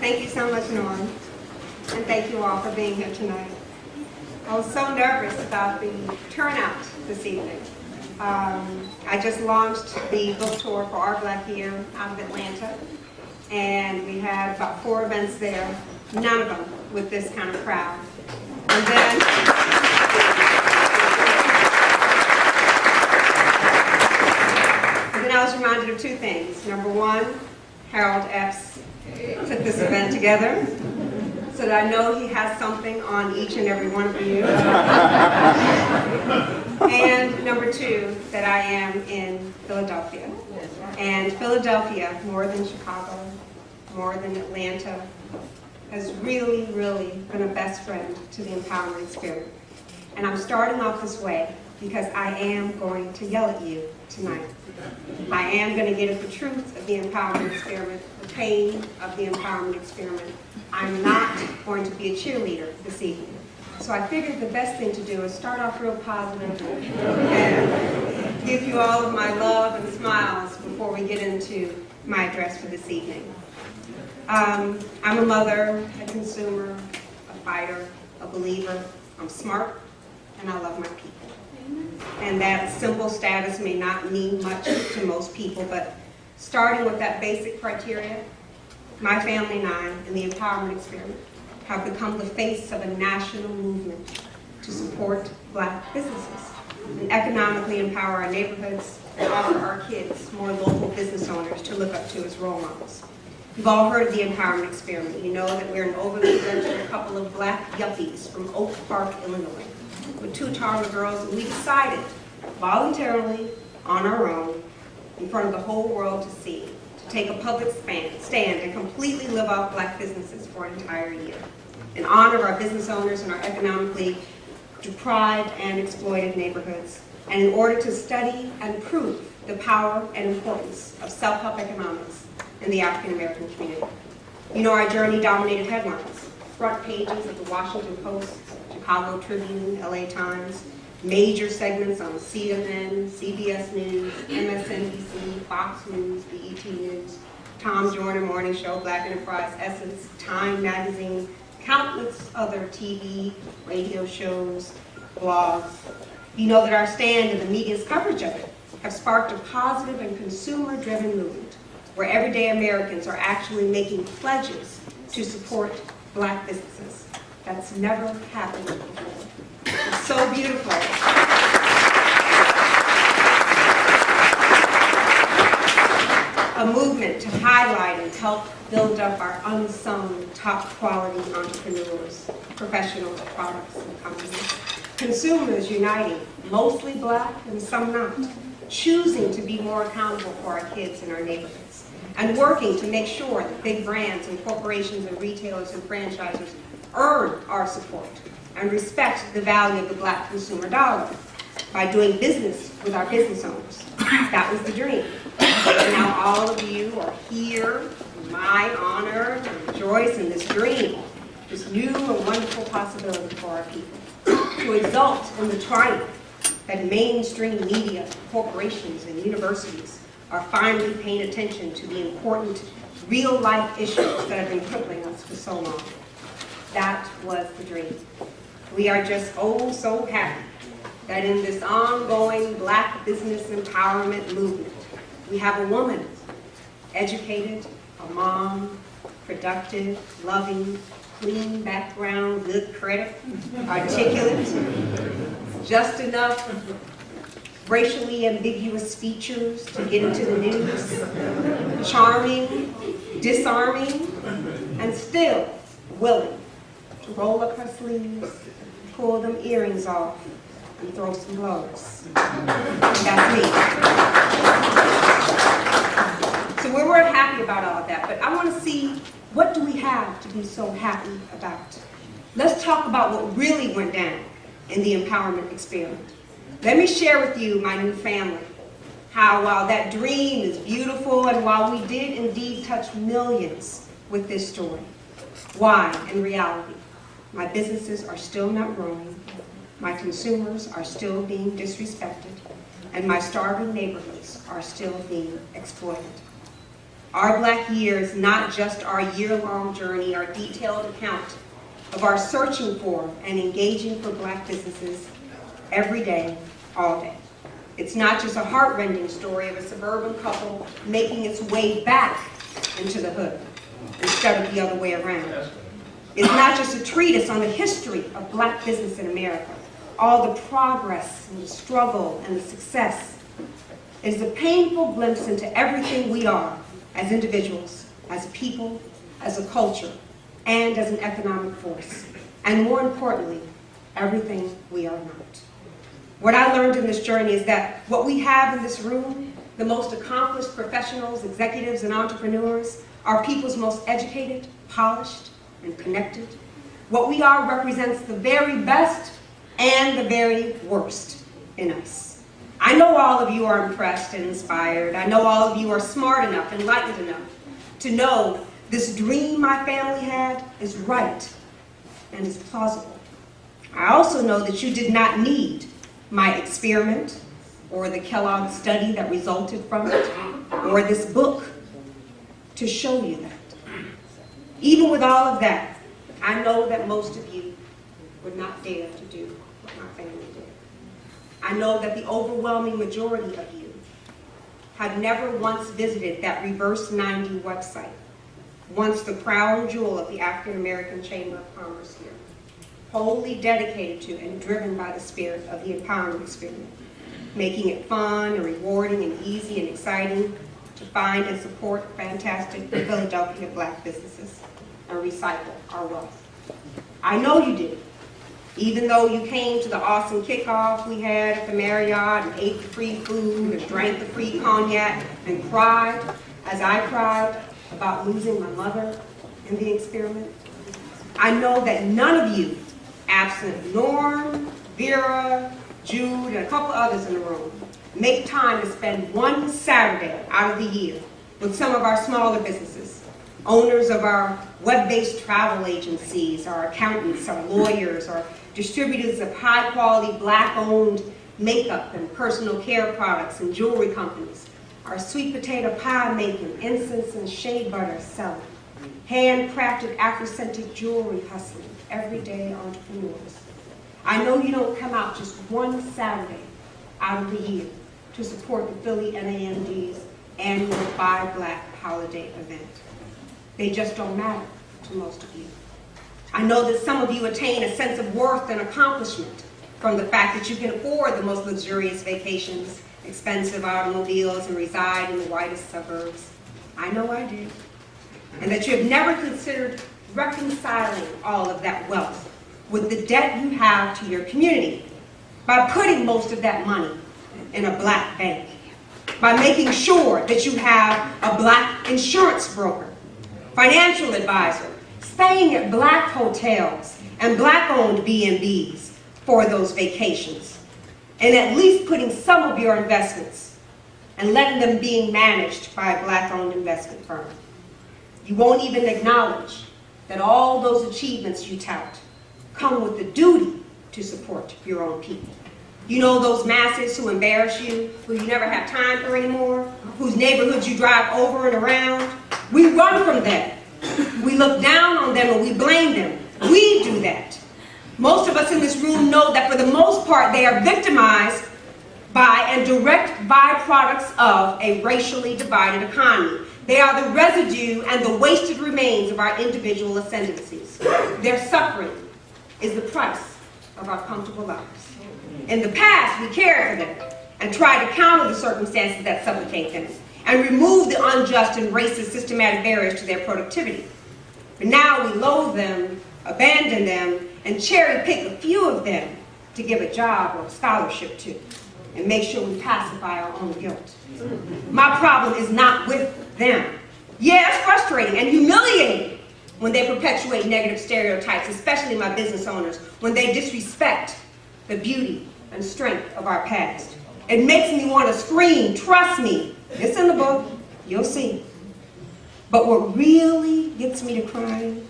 Thank you so much, Norm. And thank you all for being here tonight. I was so nervous about the turnout this evening. I just launched the book tour for Our Black Year out of Atlanta. And we had about 4 events there, none of them with this kind of crowd. And then I was reminded of 2 things. Number 1, Harold Epps put this event together, so that I know he has something on each and every one of you. And number 2, that I am in Philadelphia. And Philadelphia, more than Chicago, more than Atlanta, has really, really been a best friend to the empowerment experiment. And I'm starting off this way because I am going to yell at you tonight. I am going to get at the truth of the empowerment experiment, the pain of the empowerment experiment. I'm not going to be a cheerleader this evening. So I figured the best thing to do is start off real positive and give you all of my love and smiles before we get into my address for this evening. I'm a mother, a consumer, a fighter, a believer. I'm smart, and I love my people. And that simple status may not mean much to most people, but starting with that basic criteria, my family and I, in the empowerment experiment, have become the face of a national movement to support Black businesses and economically empower our neighborhoods and offer our kids more local business owners to look up to as role models. You've all heard of the empowerment experiment. You know that we're an overly ventured couple of Black yuppies from Oak Park, Illinois, with 2 toddler girls, and we decided voluntarily on our own in front of the whole world to see, to take a public stand and completely live off Black businesses for an entire year in honor of our business owners in our economically deprived and exploited neighborhoods, and in order to study and prove the power and importance of self-help economics in the African American community. You know, our journey dominated headlines, front pages of the Washington Post, Chicago Tribune, LA Times, major segments on CNN, CBS News, MSNBC, Fox News, BET News, Tom Joyner Morning Show, Black Enterprise, Essence, Time Magazine, countless other TV, radio shows, blogs. You know that our stand and the media's coverage of it have sparked a positive and consumer-driven movement where everyday Americans are actually making pledges to support Black businesses. That's never happened before. It's so beautiful. A movement to highlight and help build up our unsung top quality entrepreneurs, professionals, products, and companies. Consumers uniting, mostly Black and some not, choosing to be more accountable for our kids in our neighborhoods, and working to make sure that big brands and corporations and retailers and franchisers earn our support and respect the value of the Black consumer dollar by doing business with our business owners. That was the dream. And now all of you are here in my honor to rejoice in this dream, this new and wonderful possibility for our people, to exult in the triumph that mainstream media, corporations, and universities are finally paying attention to the important real-life issues that have been crippling us for so long. That was the dream. We are just oh so happy that in this ongoing Black business empowerment movement, we have a woman, educated, a mom, productive, loving, clean background, good credit, articulate, just enough racially ambiguous features to get into the news, charming, disarming, and still willing to roll up her sleeves, pull them earrings off, and throw some blows. That's me. So we weren't happy about all of that, but I want to see, what do we have to be so happy about? Let's talk about what really went down in the empowerment experiment. Let me share with you my new family, how while that dream is beautiful and while we did indeed touch millions with this story, why in reality my businesses are still not growing, my consumers are still being disrespected, and my starving neighborhoods are still being exploited. Our Black Year is not just our year-long journey, our detailed account of our searching for and engaging for Black businesses every day, all day. It's not just a heart-rending story of a suburban couple making its way back into the hood instead of the other way around. It's not just a treatise on the history of Black business in America, all the progress and the struggle and the success. It's a painful glimpse into everything we are as individuals, as a people, as a culture, and as an economic force. And more importantly, everything we are not. What I learned in this journey is that what we have in this room, the most accomplished professionals, executives, and entrepreneurs, are people's most educated, polished, and connected. What we are represents the very best and the very worst in us. I know all of you are impressed and inspired. I know all of you are smart enough, enlightened enough to know this dream my family had is right and is plausible. I also know that you did not need my experiment or the Kellogg study that resulted from it or this book to show you that. Even with all of that, I know that most of you would not dare to do what my family did. I know that the overwhelming majority of you have never once visited that Reverse 90 website, once the crown jewel of the African American Chamber of Commerce here, wholly dedicated to and driven by the spirit of the empowerment experiment, making it fun and rewarding and easy and exciting to find and support fantastic Philadelphia Black businesses and recycle our wealth. I know you did. Even though you came to the awesome kickoff we had at the Marriott and ate the free food and drank the free cognac and cried, as I cried, about losing my mother in the experiment, I know that none of you, absent Norm, Vera, Jude, and a couple others in the room, make time to spend one Saturday out of the year with some of our smaller businesses, owners of our web-based travel agencies, our accountants, our lawyers, our distributors of high-quality Black-owned makeup and personal care products and jewelry companies, our sweet potato pie making, incense and shea butter selling, handcrafted Afrocentric jewelry hustling, everyday entrepreneurs. I know you don't come out just one Saturday out of the year to support the Philly NAMD's annual Buy Black holiday event. They just don't matter to most of you. I know that some of you attain a sense of worth and accomplishment from the fact that you can afford the most luxurious vacations, expensive automobiles, and reside in the whitest suburbs. I know I did. And that you have never considered reconciling all of that wealth with the debt you have to your community by putting most of that money in a Black bank, by making sure that you have a Black insurance broker, financial advisor, staying at Black hotels and Black-owned B&Bs for those vacations, and at least putting some of your investments and letting them being managed by a Black-owned investment firm. You won't even acknowledge that all those achievements you tout come with the duty to support your own people. You know those masses who embarrass you, who you never have time for anymore, whose neighborhoods you drive over and around? We run from them. We look down on them and we blame them. We do that. Most of us in this room know that for the most part they are victimized by and direct byproducts of a racially divided economy. They are the residue and the wasted remains of our individual ascendancies. Their suffering is the price of our comfortable lives. In the past, we cared for them and tried to counter the circumstances that supplicate them and remove the unjust and racist systematic barriers to their productivity. But now we loathe them, abandon them, and cherry pick a few of them to give a job or a scholarship to and make sure we pacify our own guilt. My problem is not with them. Yeah, it's frustrating and humiliating when they perpetuate negative stereotypes, especially my business owners, when they disrespect the beauty and strength of our past. It makes me want to scream, trust me. It's in the book, you'll see. But what really gets me to crying,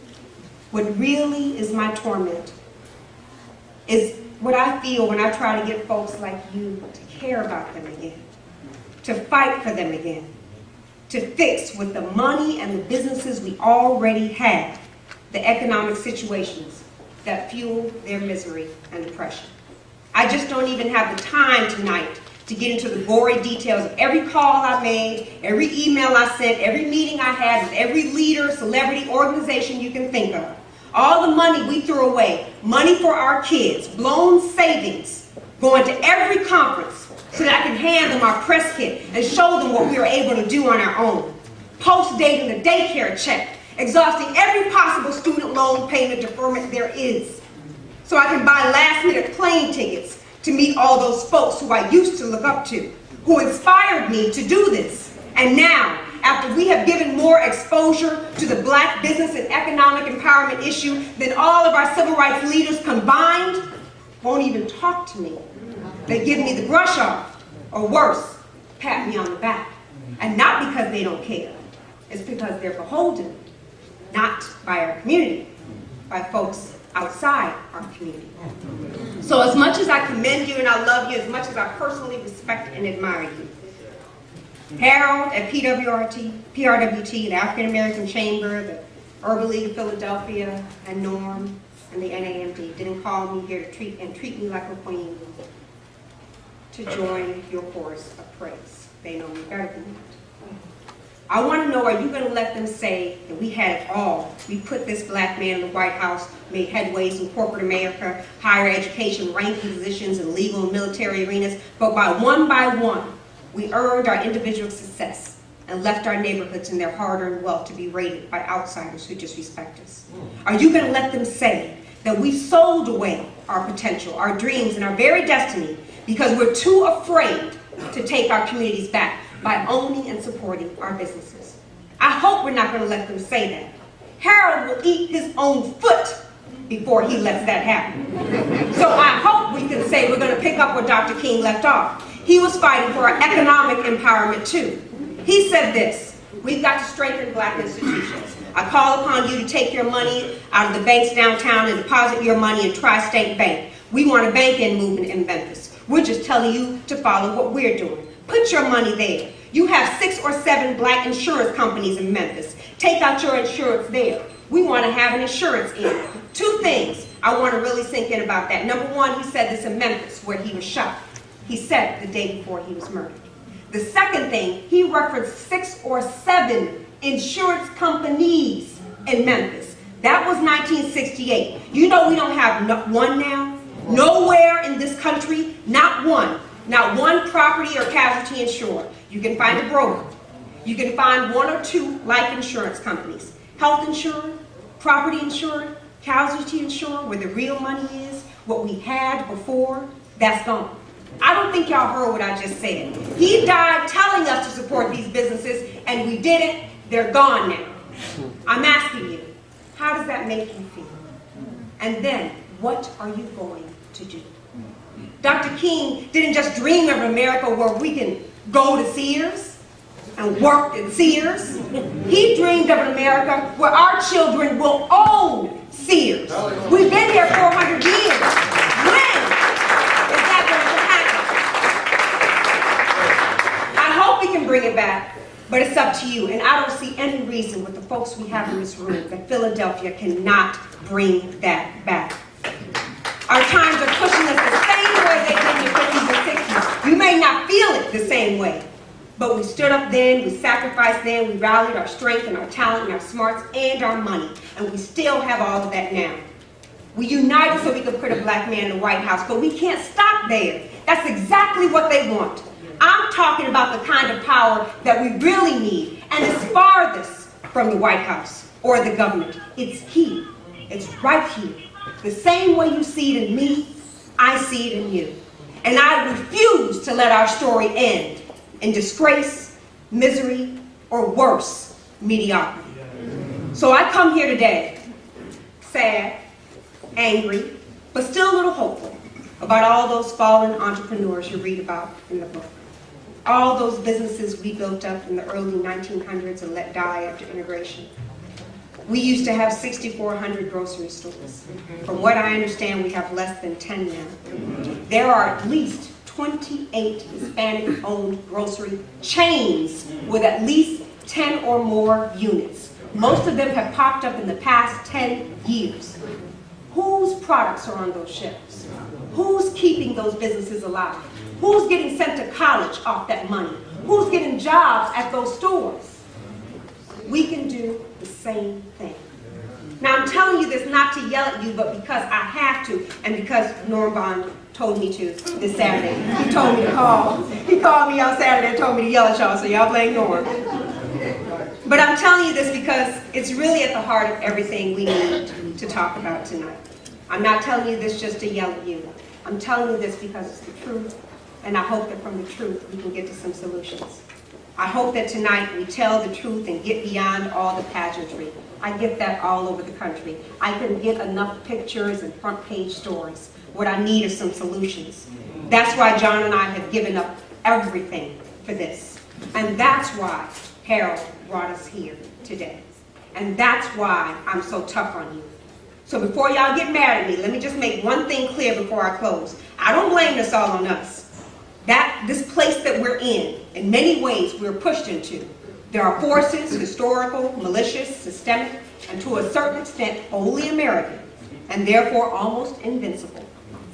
what really is my torment, is what I feel when I try to get folks like you to care about them again, to fight for them again, to fix with the money and the businesses we already have the economic situations that fuel their misery and depression. I just don't even have the time tonight to get into the gory details of every call I made, every email I sent, every meeting I had with every leader, celebrity, organization you can think of. All the money we threw away, money for our kids, blown savings, going to every conference so that I can hand them our press kit and show them what we were able to do on our own. Post-dating the daycare check, exhausting every possible student loan payment deferment there is, so I can buy last-minute plane tickets to meet all those folks who I used to look up to, who inspired me to do this. And now, after we have given more exposure to the black business and economic empowerment issue than all of our civil rights leaders combined, won't even talk to me. They give me the brush off, or worse, pat me on the back. And not because they don't care. It's because they're beholden, not by our community, by folks outside our community. So as much as I commend you and I love you, as much as I personally respect and admire you, Harold at PRWT, the African American Chamber, the Urban League of Philadelphia, and Norm, and the NAMD didn't call me here to treat me like a queen to join your chorus of praise. They know me better than that. I want to know, are you going to let them say that we had it all? We put this black man in the White House, made headways in corporate America, higher education, ranking positions in legal and military arenas, but by one, we earned our individual success and left our neighborhoods and their hard-earned wealth to be raided by outsiders who disrespect us? Are you going to let them say that we sold away our potential, our dreams, and our very destiny because we're too afraid to take our communities back by owning and supporting our businesses? I hope we're not going to let them say that. Harold will eat his own foot before he lets that happen. So I hope we can say we're going to pick up where Dr. King left off. He was fighting for our economic empowerment too. He said this: we've got to strengthen black institutions. I call upon you to take your money out of the banks downtown and deposit your money in Tri-State Bank. We want a bank-in movement in Memphis. We're just telling you to follow what we're doing. Put your money there. You have 6 or 7 black insurance companies in Memphis. Take out your insurance there. We want to have an insurance in. 2 things I want to really sink in about that. Number 1, he said this in Memphis where he was shot. He said it the day before he was murdered. The second thing, he referenced 6 or 7 insurance companies in Memphis. That was 1968. You know we don't have one now? Nowhere in this country, not one property or casualty insurer. You can find a broker. You can find 1 or 2 life insurance companies. Health insurer, property insurer, casualty insurer, where the real money is, what we had before, that's gone. I don't think y'all heard what I just said. He died telling us to support these businesses, and we didn't. They're gone now. I'm asking you, how does that make you feel? And then, what are you going to do? Dr. King didn't just dream of America where we can go to Sears and work at Sears. He dreamed of an America where our children will own Sears. We've been here 400 years. When is that going to happen? I hope we can bring it back, but it's up to you. And I don't see any reason with the folks we have in this room that Philadelphia cannot bring that back. Our times are pushing us the same way they did in the 50s and 60s. You may not feel it the same way, but we stood up then, we sacrificed then, we rallied our strength and our talent and our smarts and our money, and we still have all of that now. We united so we could put a black man in the White House, but we can't stop there. That's exactly what they want. I'm talking about the kind of power that we really need, and it's farthest from the White House or the government. It's here. It's right here. The same way you see it in me, I see it in you. And I refuse to let our story end in disgrace, misery, or worse, mediocrity. So I come here today, sad, angry, but still a little hopeful about all those fallen entrepreneurs you read about in the book. All those businesses we built up in the early 1900s and let die after integration. We used to have 6,400 grocery stores. From what I understand, we have less than 10 now. There are at least 28 Hispanic-owned grocery chains with at least 10 or more units. Most of them have popped up in the past 10 years. Whose products are on those shelves? Who's keeping those businesses alive? Who's getting sent to college off that money? Who's getting jobs at those stores? We can do the same thing. Now, I'm telling you this not to yell at you, but because I have to, and because Norm Bond told me to this Saturday. He told me to call. He called me on Saturday and told me to yell at y'all, so y'all blame Norm. But I'm telling you this because it's really at the heart of everything we need to talk about tonight. I'm not telling you this just to yell at you. I'm telling you this because it's the truth, and I hope that from the truth we can get to some solutions. I hope that tonight we tell the truth and get beyond all the pageantry. I get that all over the country. I can get enough pictures and front page stories. What I need are some solutions. That's why John and I have given up everything for this. And that's why Harold brought us here today. And that's why I'm so tough on you. So before y'all get mad at me, let me just make one thing clear before I close. I don't blame this all on us. This place that we're in many ways, we're pushed into. There are forces, historical, malicious, systemic, and to a certain extent, wholly American, and therefore almost invincible,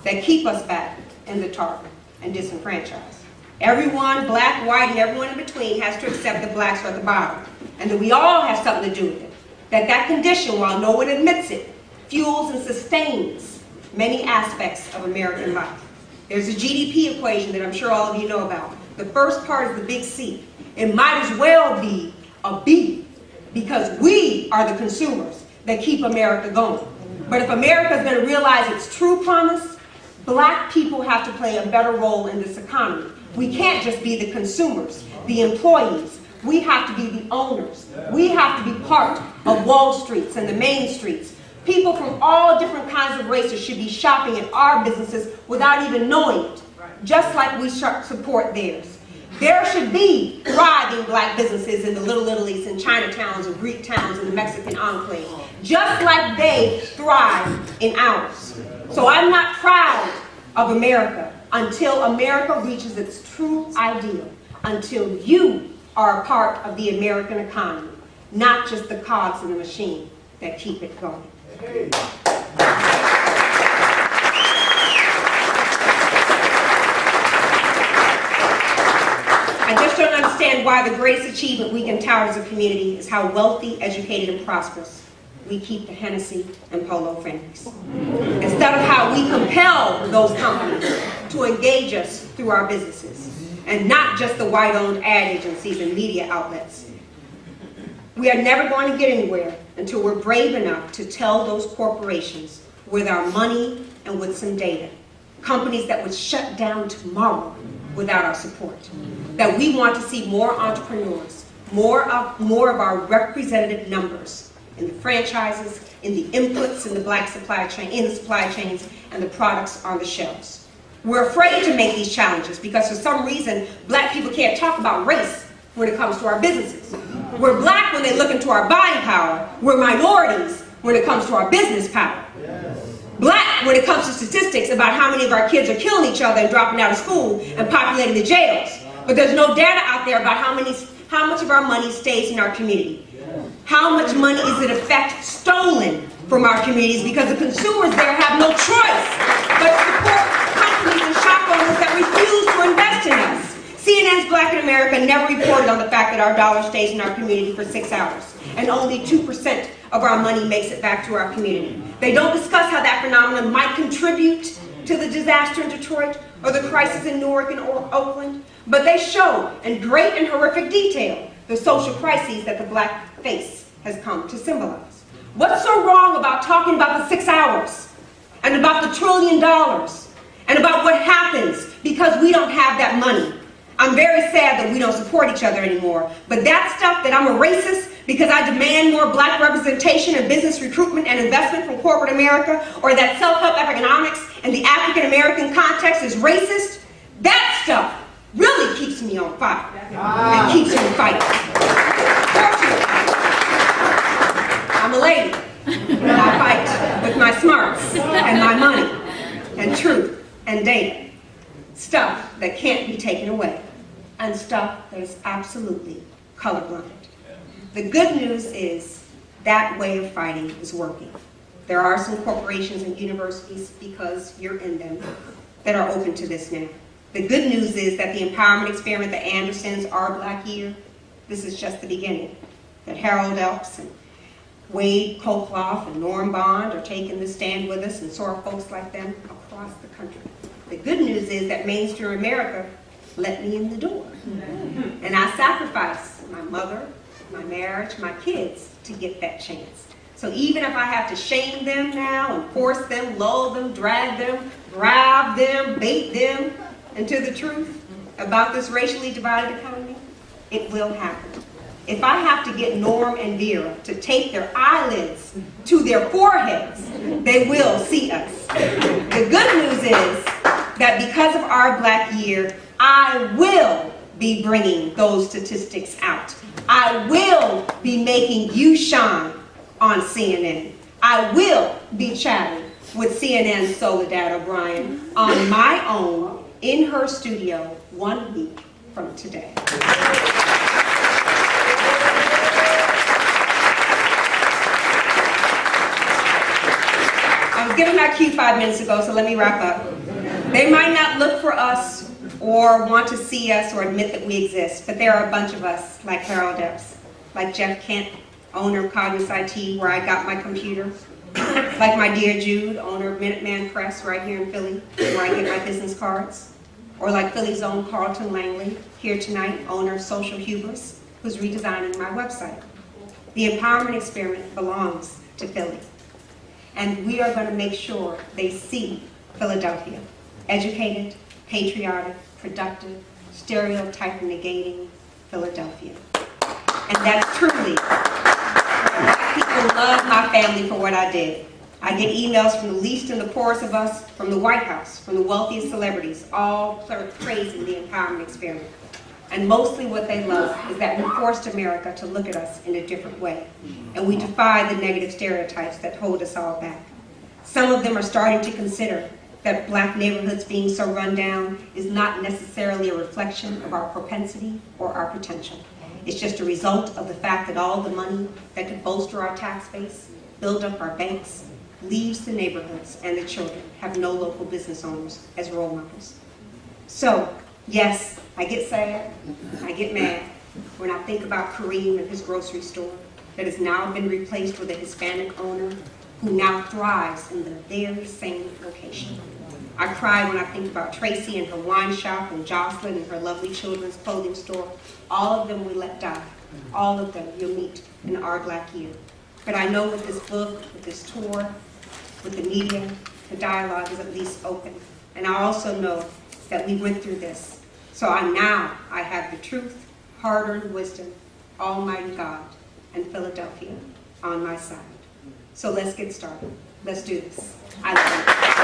that keep us back in the dark and disenfranchised. Everyone, black, white, and everyone in between has to accept that blacks are at the bottom, and that we all have something to do with it. That condition, while no one admits it, fuels and sustains many aspects of American life. There's a GDP equation that I'm sure all of you know about. The first part is the big C. It might as well be a B, because we are the consumers that keep America going. But if America is going to realize its true promise, black people have to play a better role in this economy. We can't just be the consumers, the employees. We have to be the owners. We have to be part of Wall Streets and the main streets. People from all different kinds of races should be shopping at our businesses without even knowing it, just like we support theirs. There should be thriving black businesses in the Little Italies and Chinatowns and Greek towns and the Mexican enclaves, just like they thrive in ours. So I'm not proud of America until America reaches its true ideal, until you are a part of the American economy, not just the cogs in the machine that keep it going. I just don't understand why the greatest achievement we can tout as a community is how wealthy, educated, and prosperous we keep the Hennessy and Polo families, instead of how we compel those companies to engage us through our businesses, and not just the white-owned ad agencies and media outlets. We are never going to get anywhere until we're brave enough to tell those corporations with our money and with some data, companies that would shut down tomorrow without our support, that we want to see more entrepreneurs, more of our representative numbers in the franchises, in the inputs in the black supply chain, in the supply chains, and the products on the shelves. We're afraid to make these challenges because for some reason, black people can't talk about race when it comes to our businesses. We're black when they look into our buying power. We're minorities when it comes to our business power. Black when it comes to statistics about how many of our kids are killing each other and dropping out of school and populating the jails. But there's no data out there about how much of our money stays in our community. How much money is in effect stolen from our communities because the consumers there have no choice but to support companies and shop owners that refuse to invest in us. CNN's Black in America never reported on the fact that our dollar stays in our community for 6 hours, and only 2% of our money makes it back to our community. They don't discuss how that phenomenon might contribute to the disaster in Detroit or the crisis in Newark and Oakland, but they show in great and horrific detail the social crises that the black face has come to symbolize. What's so wrong about talking about the 6 hours, and about the $1 trillion, and about what happens because we don't have that money? I'm very sad that we don't support each other anymore, but that stuff that I'm a racist because I demand more black representation in business recruitment and investment from corporate America, or that self-help economics in the African American context is racist, that stuff really keeps me on fire and keeps me fighting. Fortunately, I'm a lady, and I fight with my smarts and my money and truth and data. Stuff that can't be taken away, and stuff that is absolutely colorblind. The good news is that way of fighting is working. There are some corporations and universities, because you're in them, that are open to this now. The good news is that the empowerment experiment, the Andersons, Our Black Year, this is just the beginning. That Harold Elks and Wade Kolkloff and Norm Bond are taking the stand with us, and so are folks like them across the country. The good news is that mainstream America let me in the door. And I sacrificed my mother, my marriage, my kids to get that chance. So even if I have to shame them now and force them, lull them, drag them, bribe them, bait them into the truth about this racially divided economy, it will happen. If I have to get Norm and Vera to tape their eyelids to their foreheads, they will see us. The good news is that because of Our Black Year, I will be bringing those statistics out. I will be making you shine on CNN. I will be chatting with CNN's Soledad O'Brien on my own in her studio 1 week from today. I was given my cue 5 minutes ago, so let me wrap up. They might not look for us or want to see us or admit that we exist, but there are a bunch of us, like Harold Epps, like Jeff Kent, owner of Cogniz IT, where I got my computer, like my dear Jude, owner of Minuteman Press right here in Philly, where I get my business cards, or like Philly's own Carlton Langley, here tonight, owner of Social Hubris, who's redesigning my website. The empowerment experiment belongs to Philly, and we are going to make sure they see Philadelphia, educated, patriotic, productive, stereotype negating Philadelphia. And that's truly, Black people love my family for what I did. I get emails from the least and the poorest of us, from the White House, from the wealthiest celebrities, all sort of praising the empowerment experiment. And mostly what they love is that we forced America to look at us in a different way. And we defy the negative stereotypes that hold us all back. Some of them are starting to consider that Black neighborhoods being so run down is not necessarily a reflection of our propensity or our potential. It's just a result of the fact that all the money that could bolster our tax base, build up our banks, leaves the neighborhoods, and the children have no local business owners as role models. So, yes, I get sad, I get mad when I think about Kareem and his grocery store that has now been replaced with a Hispanic owner who now thrives in the very same location. I cry when I think about Tracy and her wine shop, and Jocelyn and her lovely children's clothing store. All of them we let die. All of them you'll meet in Our Black Year. But I know with this book, with this tour, with the media, the dialogue is at least open. And I also know that we went through this. So I have the truth, hard-earned wisdom, Almighty God, and Philadelphia on my side. So let's get started. Let's do this. I love you.